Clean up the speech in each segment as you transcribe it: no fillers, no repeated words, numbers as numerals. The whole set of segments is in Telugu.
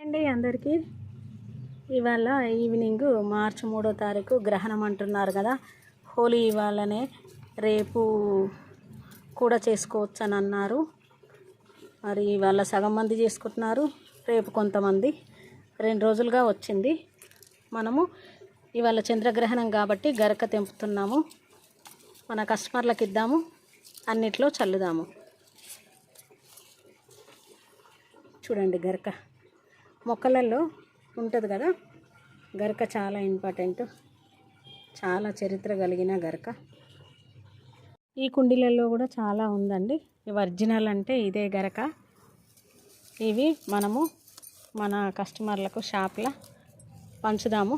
అండి అందరికీ ఇవాళ ఈవినింగ్ మార్చి 3వ తారీఖు గ్రహణం అంటున్నారు కదా. హోలీ ఇవాళనే, రేపు కూడా చేసుకోవచ్చు అని అన్నారు. మరి ఇవాళ సగం మంది చేసుకుంటున్నారు, రేపు కొంతమంది. 2 రోజులుగా వచ్చింది. మనము ఇవాళ చంద్రగ్రహణం కాబట్టి గరక తెంపుతున్నాము. మన కస్టమర్లకు ఇద్దాము, అన్నిట్లో చల్లుదాము. చూడండి, గరక మొక్కలలో ఉంటుంది కదా. గరక చాలా ఇంపార్టెంట్, చాలా చరిత్ర కలిగిన గరక. ఈ కుండీలలో కూడా చాలా ఉందండి. ఇవి ఒరిజినల్ అంటే ఇదే గరక. ఇవి మనము మన కస్టమర్లకు షాప్లో పంచుదాము.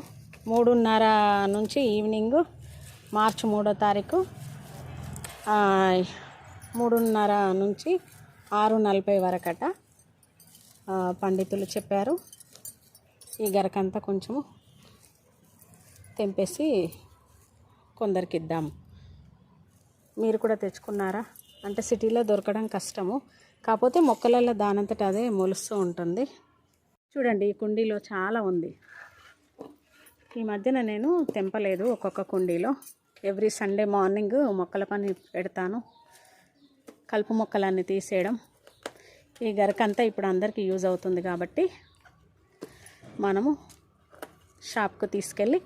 3:30 నుంచి ఈవినింగ్ మార్చి 3వ తారీఖు 3:30 నుంచి 6:40 వరకట పండితులు చెప్పారు. ఈ గరకంతా కొంచెము తెంపేసి కొందరికి ఇద్దాము. మీరు కూడా తెచ్చుకున్నారా అంటే సిటీలో దొరకడం కష్టము, కాకపోతే మొక్కలలో దానంతట అదే మొలుస్తూ ఉంటుంది. చూడండి, ఈ కుండీలో చాలా ఉంది. ఈ మధ్యన నేను తెంపలేదు. ఒక్కొక్క కుండీలో ఎవ్రీ సండే మార్నింగ్ మొక్కల పని పెడతాను, కలుపు మొక్కలన్నీ తీసేయడం. ఈ గరకంతా ఇప్పుడు అందరికీ యూజ్ అవుతుంది కాబట్టి మనము షాప్కు తీసుకెళ్ళి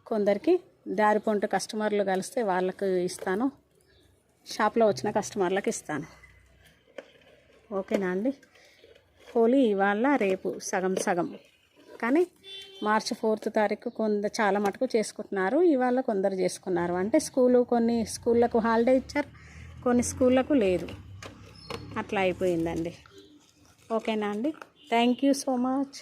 కొందరికి దారిపొంట కస్టమర్లు కలిస్తే వాళ్ళకు ఇస్తాను, షాప్లో వచ్చిన కస్టమర్లకు ఇస్తాను. ఓకేనా అండి. హోలీ ఇవాళ రేపు సగం సగం, కానీ మార్చి 4వ తారీఖు చాలా మటుకు చేసుకుంటున్నారు. ఇవాళ కొందరు చేసుకున్నారు. అంటే కొన్ని స్కూళ్ళకు హాలిడే ఇచ్చారు, కొన్ని స్కూళ్ళకు లేదు. అట్లా అయిపోయిందండి. ఓకేనా అండి. Thank you so much.